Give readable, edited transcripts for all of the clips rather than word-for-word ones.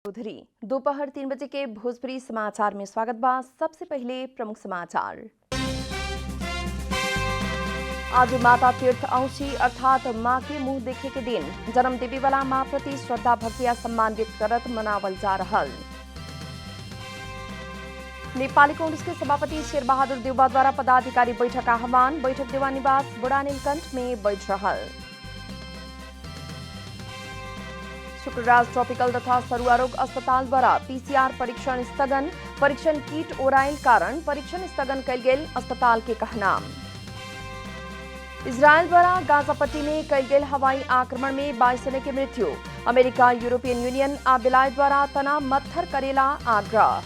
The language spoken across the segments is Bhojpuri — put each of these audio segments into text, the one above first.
चौधरी दोपहर 3 बजे के भोजपुरी समाचार में स्वागत बा। सबसे पहले प्रमुख समाचार। आज माता तीर्थ औंसी अर्थात माँ के मुंह देखे के दिन जन्म देवी वाला माँ प्रति श्रद्धा भक्ति या सम्मान व्यक्त करत मनावल जा रहल। नेपाली कांग्रेस के सभापति शेरबहादुर देउवा द्वारा पदाधिकारी बैठक आह्वान। बैठक देवा निवास बुढ़ा नीलकंठ में बैठ रहल। शुक्रराज ट्रॉपिकल तथा सरुआ रोग अस्पताल द्वारा पीसीआर परीक्षण स्थगन। परीक्षण किट ओराइल कारण परीक्षण स्थगन कल गेल अस्पताल के कहना। इजरायल द्वारा गाजा पट्टी में कल गेल हवाई आक्रमण में 22 जने की मृत्यु। अमेरिका, यूरोपियन यूनियन आ बेलायत द्वारा तनाव मत्थर करेला आग्रह।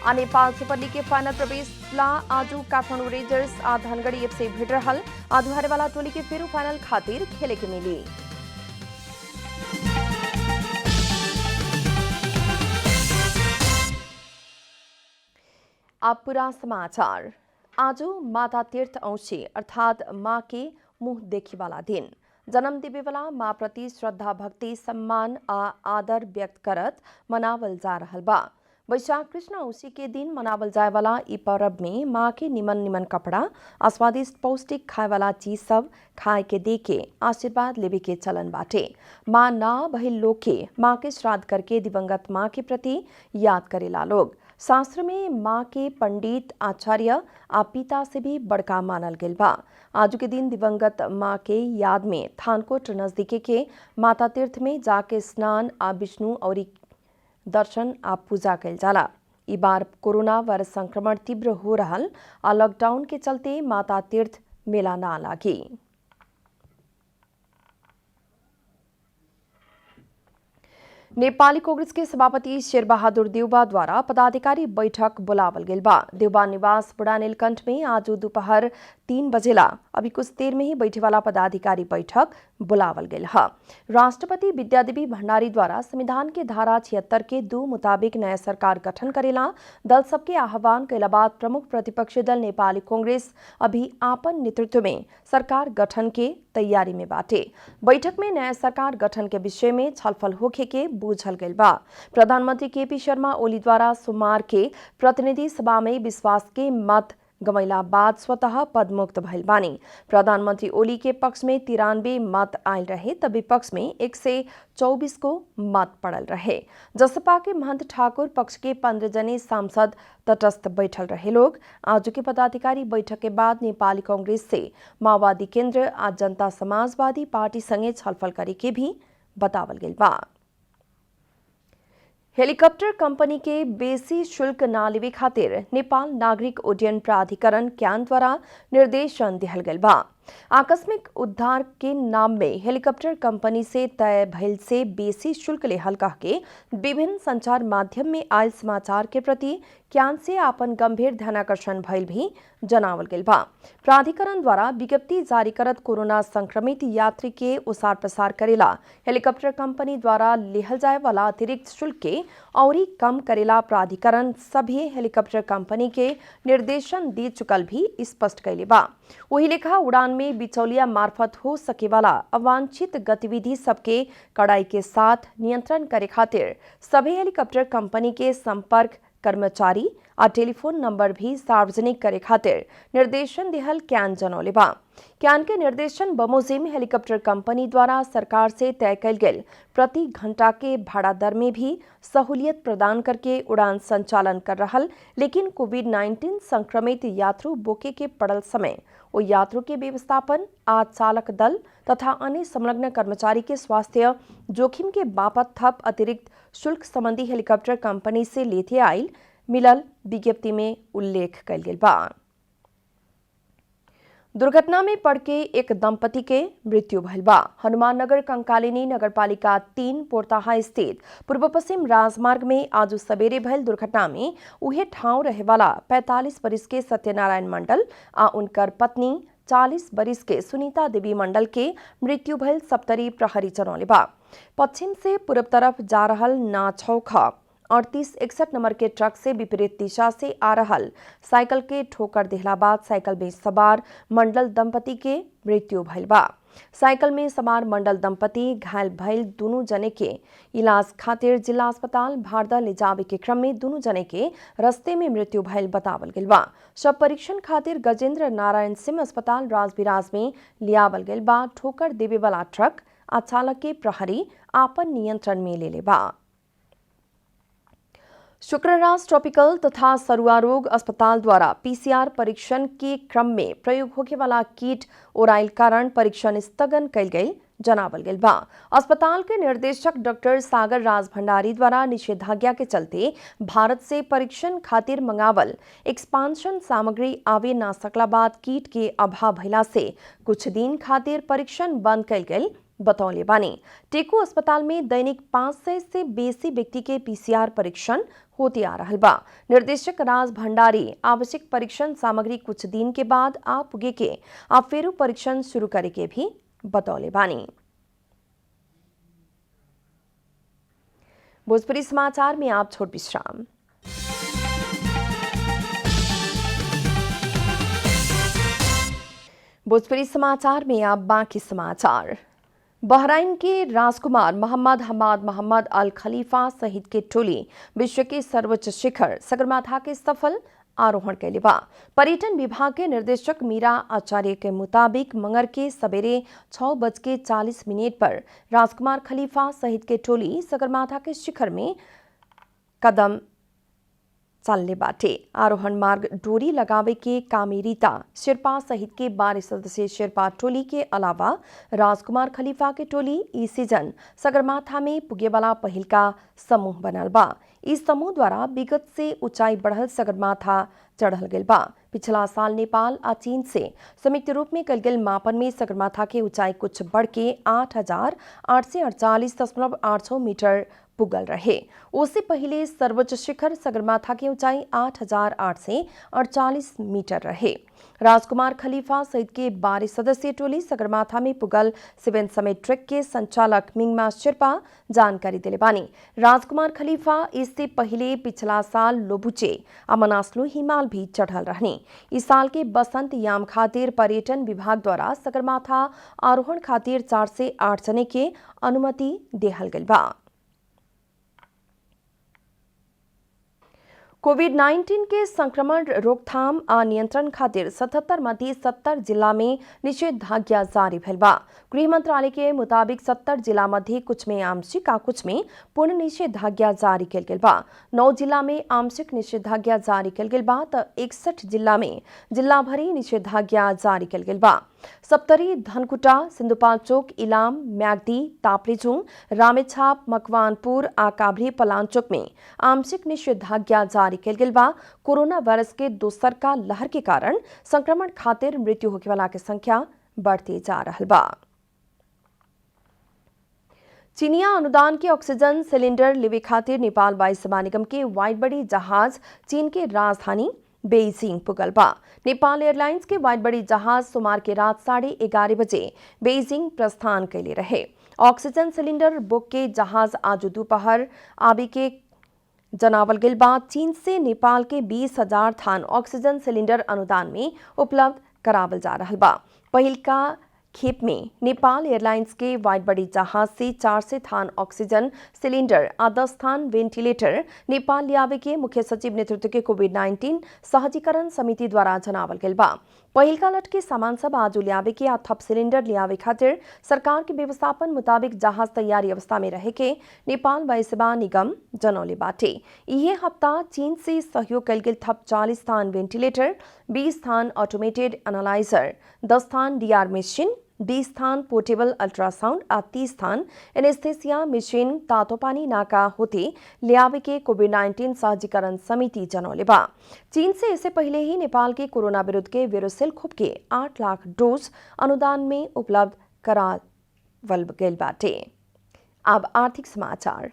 आ नेपाल सुपर लीग के फाइनल प्रवेश ला आजू काठमाडौँ रेंजर्स आ धनगढ़ी एफसी भिड़ रहल। आधु हारे वाला टोली के फेरू फाइनल खातिर खेले के मिली। अब पूरा समाचार। आजू माता तीर्थ औंसी अर्थात माँ के मुंह देखी वाला दिन जन्म देवे वाला माँ प्रति श्रद्धा भक्ति सम्मान आ आदर व्यक्त करत मनावल जा रहल बा। वैशाख कृष्ण औंसी के दिन मनावल जाए वाला इ पर्व में माँ के निमन निमन कपड़ा आ स्वादिष्ट पौष्टिक खाए वाला चीज सब खाए के दे के आशीर्वाद लेवे के चलन बाटे। माँ ना भइल लोग के माँ के श्राद्ध करके दिवंगत माँ के प्रति याद करेला लोग। शास्त्र में माँ के पंडित आचार्य आ पिता से भी बड़का मानल गेल बा। आज के दिन दिवंगत माँ के याद में थानकोट नजदीके के माता तीर्थ में जाके स्नान आ विष्णु और दर्शन आ पूजा कल जाला। इ बार कोरोना वायरस संक्रमण तीव्र हो रहल आ लॉकडाउन के चलते माता तीर्थ मेला ना लागी। नेपाली कांग्रेस के सभापति शेरबहादुर देउवा द्वारा पदाधिकारी बैठक बुलावल गेल बा। देउवा निवास बुढ़ा नीलकंठ में आज दोपहर 3 बजेला अभी कुछ देर में ही बैठे वाला पदाधिकारी बैठक बुलावल गेल है। राष्ट्रपति विद्यादेवी भंडारी द्वारा संविधान के धारा 76 के 2 मुताबिक नया सरकार गठन करेला दल सबके आह्वान कैला बाद प्रमुख प्रतिपक्षी दल नेपाली कांग्रेस अभी आपन नेतृत्व में सरकार गठन के तैयारी में बाटे। बैठक में नया सरकार गठन के विषय में छलफल होखे के बूझल गइल बा। प्रधानमंत्री केपी शर्मा ओली द्वारा सोमवार के प्रतिनिधि सभा में विश्वास के मत गवैला बाद स्वतः पदमुक्त भइल बानी। प्रधानमंत्री ओली के पक्ष में 93 मत आयल रहे तब विपक्ष में 124 को मत पड़ल रहे। जसपा के महंत ठाकुर पक्ष के 15 जने सांसद तटस्थ बैठल रहे लोग। आज के पदाधिकारी बैठक के बाद नेपाली कांग्रेस से माओवादी केंद्र आ जनता समाजवादी पार्टी संगे छलफल करे के भी बतावल गेल बा। हेलीकॉप्टर कंपनी के बेसी शुल्क ना लेवे खातिर नेपाल नागरिक उड्डयन प्राधिकरण क्यान द्वारा निर्देशन दिहल गेल बा। आकस्मिक उद्धार के नाम में हेलीकॉप्टर कंपनी से तय भइल से बेसी शुल्क लेहल कह के विभिन्न संचार माध्यम में आयल समाचार के प्रति क्यान से आपन गंभीर ध्यानाकर्षण भइल भी जनावल गेल बा। प्राधिकरण द्वारा विज्ञप्ति जारी करत कोरोना संक्रमित यात्री के उसार प्रसार करेला हेलीकॉप्टर कंपनी द्वारा लेहल जाए वाला अतिरिक्त शुल्क के औरी कम करेला प्राधिकरण सभी हेलीकॉप्टर कंपनी के निर्देशन दे चुकल भी स्पष्ट कैले बा। वही लेखा उड़ान में बिचौलिया मार्फत हो सके वाला अवांछित गतिविधि सबके कड़ाई के साथ नियंत्रण करे खातिर सभी हेलीकॉप्टर कंपनी के संपर्क कर्मचारी और टेलीफोन नंबर भी सार्वजनिक करे खातिर निर्देशन दिहल क्यान जनौले बा। क्यान के निर्देशन बमोजिम हेलीकॉप्टर कंपनी द्वारा सरकार से तय कल गेल प्रति घंटा के भाड़ा दर में भी सहूलियत प्रदान करके उड़ान संचालन कर रहल, लेकिन कोविड-19 संक्रमित यात्रु बोके के पड़ल समय वो यात्रु के व्यवस्थापन आ चालक दल तथा अन्य संलग्न कर्मचारी के स्वास्थ्य जोखिम के बाबत थप अतिरिक्त शुल्क संबंधी हेलीकॉप्टर कंपनी से लेते आयल मिलल विज्ञप्ति में उल्लेख कल गेल बा। दुर्घटना में पड़ के एक दंपति के मृत्यु भइल बा। हनुमाननगर कंकालिनी नगरपालिका 3 पोरताहा स्थित पूर्व पश्चिम राजमार्ग में आज सवेरे भइल दुर्घटना में उहे ठाउँ रहे वाला 45 वर्ष के सत्यनारायण मंडल आ उनकर पत्नी 40 वर्ष के सुनीता देवी मंडल के मृत्यु भइल सप्तरी प्रहरी जनौले बा। पश्चिम से पूर्व तरफ जा रहल नाछौख 3861 नंबर के ट्रक से विपरीत दिशा से आ रहल साइकिल के ठोकर देहला बाद साइकिल में सवार मंडल दंपति के मृत्यु भइल बा। साइकिल में सवार मंडल दंपति घायल भइल दोनों जने के इलाज खातिर जिला अस्पताल भारदा ले जावे के क्रम में दोनों जने के रस्ते में मृत्यु भइल बतावल गेल बा। शव परीक्षण खातिर गजेंद्र नारायण सिंह अस्पताल राजबिराज में लियावल गेल बा। ठोकर देवे वाला ट्रक आ चालक के प्रहरी आपन नियंत्रण में ले बा। शुक्रराज ट्रॉपिकल तथा सरुआ रोग अस्पताल द्वारा पीसीआर परीक्षण के क्रम में प्रयोग होने वाला किट ओराइल कारण परीक्षण स्थगन कल गई जनावल गेल बा। अस्पताल के निर्देशक डॉक्टर सागर राज भंडारी द्वारा निषेधाज्ञा के चलते भारत से परीक्षण खातिर मंगावल एक्सपांशन सामग्री आवे ना सकला बाद किट के अभाव भइला से कुछ दिन खातिर परीक्षण बंद कल गई बतौले बानी। टेको अस्पताल में दैनिक 500 से बेसी व्यक्ति के पीसीआर परीक्षण होते आ रहा बा। निर्देशक राज भंडारी आवश्यक परीक्षण सामग्री कुछ दिन के बाद आप पुगे के आप फेरू परीक्षण शुरू करे के भी बतौले बानी। भोजपुरी समाचार में आप छोट विश्राम। भोजपुरी समाचार में आप बाकी समाचार। बहराइन के राजकुमार मोहम्मद हमाद मोहम्मद अल खलीफा सहित के टोली विश्व के सर्वोच्च शिखर सगरमाथा के सफल आरोहण कैले बा। पर्यटन विभाग के निर्देशक मीरा आचार्य के मुताबिक मंगर के सवेरे 6:40 पर राजकुमार खलीफा सहित के टोली सगरमाथा के शिखर में कदम चलने बाटे। आरोहण मार्ग डोरी लगावे के कामेरीता शेरपा सहित के 12 सदस्यीय शेरपा टोली के अलावा राजकुमार खलीफा के टोली ई सीजन सगरमाथा में पुगे वाला पहिल का समूह बनल बा। इस समूह द्वारा विगत से ऊंचाई बढ़ल सगरमाथा चढ़ल गेल बा। पिछला साल नेपाल आ चीन से संयुक्त रूप में कल गेल मापन में सगरमाथा के ऊंचाई कुछ बढ़ के 8,848.86 मीटर पुगल रहे। उससे पहले सर्वोच्च शिखर सगरमाथा की ऊंचाई 8,848 मीटर रहे। राजकुमार खलीफा सहित के 12 सदस्यीय टोली सगरमाथा में पुगल 7 समिट ट्रैक के संचालक मिंगमा शेरपा जानकारी दिले बानी। राजकुमार खलीफा इससे पहले पिछला साल लोबुचे अमनासलू हिमाल भी चढ़ल रहने। इस साल के बसंत याम खातिर पर्यटन विभाग द्वारा सगरमाथा आरोहण खातिर 4 से 8 जने के अनुमति देहल गइल बा। कोविड-19 के संक्रमण रोकथाम आ नियंत्रण खातिर 77 मध्ये 70 जिला में निषेधाज्ञा जारी भेल बा। गृह मंत्रालय के मुताबिक 70 जिला मध्ये कुछ में आंशिक आ कुछ में पूर्ण निषेधाज्ञा जारी कल गेल बा। 9 जिला में आंशिक निषेधाज्ञा जारी कल गेल बा त 61 जिला में जिला भरी निषेधाज्ञा जारी कल गेल बा। सप्तरी, धनकुटा, सिंधुपाल्चोक, इलाम, म्याग्दी, ताप्लेजुङ, रामेछाप, मकवानपुर आ काभ्रे पलाञ्चोक में आंशिक निषेधाज्ञा जारी कल गेल बा। कोरोना वायरस के दोसरका लहर के कारण संक्रमण खातिर मृत्यु होने वाला के संख्या बढ़ते जा रहा बा। चीनिया अनुदान के ऑक्सीजन सिलेंडर लेवे खातिर नेपाल वायु सेवा निगम के वाइड बॉडी जहाज चीन के राजधानी बेइजिंग पुगल बा। नेपाल एयरलाइंस के वाइड बॉडी जहाज सोमवार के रात 11:30 बजे बेइजिंग प्रस्थान कैले रहे। ऑक्सीजन सिलेंडर बुक के जहाज आज दोपहर आबी के जनावल गेल बा। चीन से नेपाल के 20,000 थान ऑक्सीजन सिलेंडर अनुदान में उपलब्ध करावल जा रहा बा। पहिल का खेप में नेपाल एयरलाइंस के वाइड बॉडी जहाज से 400 थान ऑक्सीजन सिलेंडर आ 10 थान वेंटिलेटर नेपाल लियावे के मुख्य सचिव नेतृत्व के कोविड-19 सहजीकरण समिति द्वारा जनावल गेल बा। पहिल का लट के सामान सब आज लियावे के आ थप सिलेंडर लियावे खातिर सरकार के व्यवस्थापन मुताबिक जहाज तैयारी अवस्था में रहे के नेपाल वायु सेवा निगम जनौले बाटे। इहे हफ्ता चीन से सहयोग कल गेल थप 40 थान वेंटिलेटर, 20 थान ऑटोमेटेड एनालाइजर, 10 थान डीआर मशीन, 20 थान पोर्टेबल अल्ट्रासाउंड आ 30 थान एनेस्थेसिया मशीन तातोपानी नाका होते लियावे के कोविड-19 सहजीकरण समिति जनौले बा। चीन से इससे पहले ही नेपाल के कोरोना विरुद्ध के वेरोसिल खोप के 8 लाख डोज अनुदान में उपलब्ध करावल गेल बाटे। अब आर्थिक समाचार।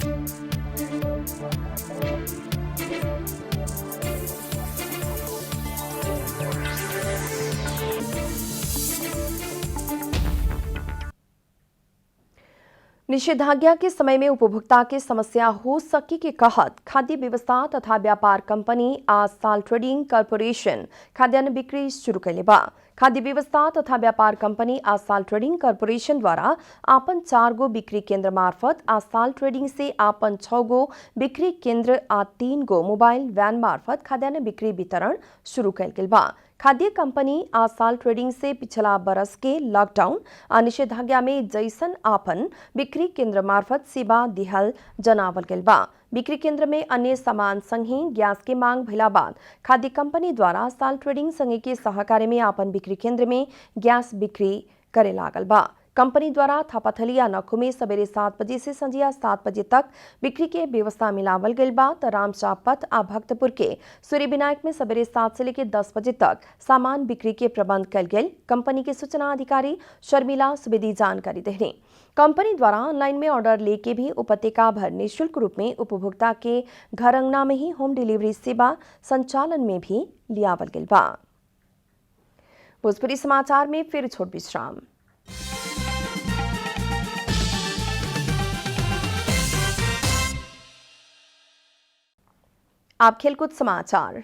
निषेधाज्ञा के समय में उपभोक्ता के समस्या हो सके के कहत खाद्य व्यवस्था तथा व्यापार कंपनी आज साल ट्रेडिंग कॉर्पोरेशन खाद्यान्न बिक्री शुरू कैले बा। खाद्य व्यवस्था तथा व्यापार कंपनी आज साल ट्रेडिंग कॉर्पोरेशन द्वारा आपन 4 गो बिक्री केंद्र मार्फत आज साल ट्रेडिंग से आपन 6 गो बिक्री केंद्र आ 3 गो मोबाइल वैन मार्फत खाद्यान्न बिक्री वितरण शुरू कैल गेल बा। खाद्य कंपनी आज साल ट्रेडिंग से पिछला बरस के लॉकडाउन आ निषेधाज्ञा में जैसन आपन बिक्री केंद्र मार्फत सेवा दिहल जनावल गेल बा। बिक्री केंद्र में अन्य सामान संगे गैस के मांग भइला बाद खाद्य कंपनी द्वारा साल ट्रेडिंग संगे के सहकार्य में आपन बिक्री केंद्र में गैस बिक्री करे लागल बा। कंपनी द्वारा थापाथलिया नखो में सवेरे 7 बजे से संझिया 7 बजे तक बिक्री के व्यवस्था मिलावल गई बा। तो रामशाह पथ आ भक्तपुर के सूर्य विनायक में सवेरे 7 से लेकर 10 बजे तक सामान बिक्री के प्रबंध कल गए। कंपनी के सूचना अधिकारी शर्मिला सुवेदी जानकारी देने कंपनी द्वारा ऑनलाइन में ऑर्डर लेके भी उपत्यका भर निःशुल्क रूप में उपभोक्ता के घर अंगना में ही होम डिलीवरी सेवा संचालन में भी लियावल गई बा। भोजपुरी समाचार में फिर छोट विश्राम। आप खेलकूद समाचार।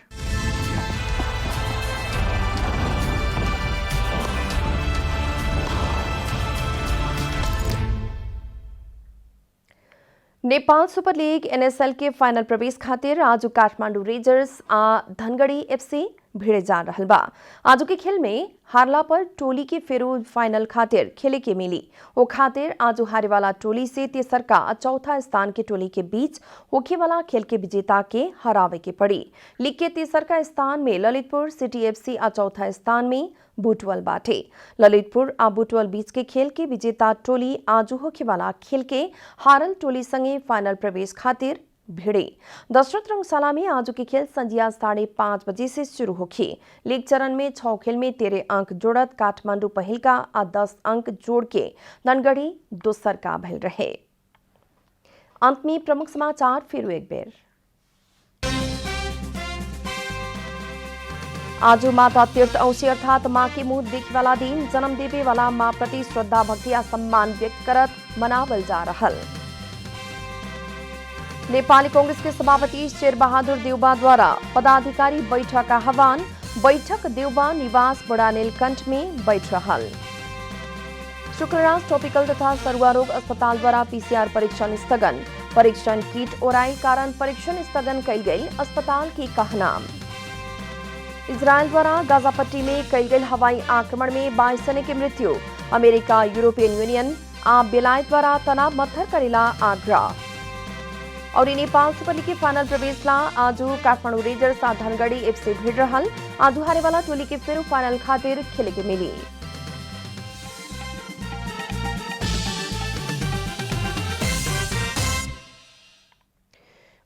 नेपाल सुपर लीग एनएसएल के फाइनल प्रवेश खातिर आज काठमांडू रेंजर्स आ धनगढ़ी एफसी भिड़े जा रहा बा। आज के खेल में हारला पर टोली के फेरू फाइनल खातिर खेले के मिली। वो खातिर आज हारे वाला टोली से तेसर का चौथा स्थान के टोली के बीच होखे वाला खेल के विजेता के हरावे के पड़ी। लीग के तेसर का स्थान में ललितपुर सिटी एफसी आ चौथा स्थान में बुटवल बाटे। ललितपुर आ बुटवल बीच के खेल के विजेता टोली आज होखे वाला खेल के हारल टोली संगे फाइनल प्रवेश खातिर भिड़े। दशरथ रंगशाला में आज के खेल संजिया 5:30 बजे से शुरू होगी। लीग चरण में 6 खेल में 13 अंक जोड़त काठमांडू पहिल का आ 10 अंक जोड़ के धनगढ़ी दोसर का भइल रहे। अंत में प्रमुख समाचार फिर एक बेर। आज माता तीर्थ औसी अर्थात माँ के मुंह देखे वाला दिन जन्म देवे वाला माँ प्रति श्रद्धा भक्ति आ सम्मान व्यक्त करत मनावल जा रहा। नेपाली कांग्रेस के सभापति शेर बहादुर देउबा द्वारा पदाधिकारी बैठक आह्वान। बैठक देउबा निवास बड़ा नीलकंठ में बैठ रहल। शुक्रराज टॉपिकल तथा सरुआ रोग अस्पताल द्वारा पीसीआर परीक्षण स्थगन। परीक्षण किट ओराई कारण परीक्षण स्थगन कई गई अस्पताल की कहना। इजरायल द्वारा गाजा पट्टी में कई गई हवाई आक्रमण में 22 जने की मृत्यु। अमेरिका यूरोपियन यूनियन आ बेलायत द्वारा तनाव मत्थर करेला आग्रह। और नेपाल सुपर लीग के फाइनल प्रवेश ला आज काठमांडू रेंजर्स आ धनगढ़ी एफसी भिड़ रहल। आज हारे वाला टोली के फिर फाइनल खातिर खेले के मिली।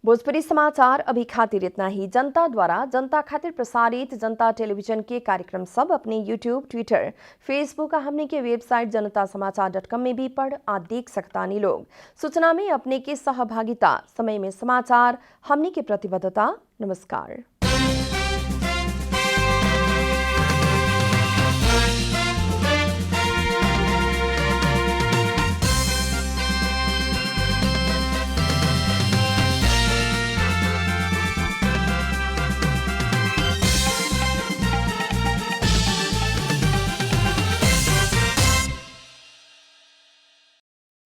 भोजपुरी समाचार अभी खातिर इतना ही। जनता द्वारा जनता खातिर प्रसारित जनता टेलीविजन के कार्यक्रम सब अपने यूट्यूब, ट्विटर, फेसबुक और हमने के वेबसाइट जनतासमाचार.com में भी पढ़ आ देख सकता नहीं लोग। सूचना में अपने के सहभागिता, समय में समाचार, हमने के प्रतिबद्धता। नमस्कार।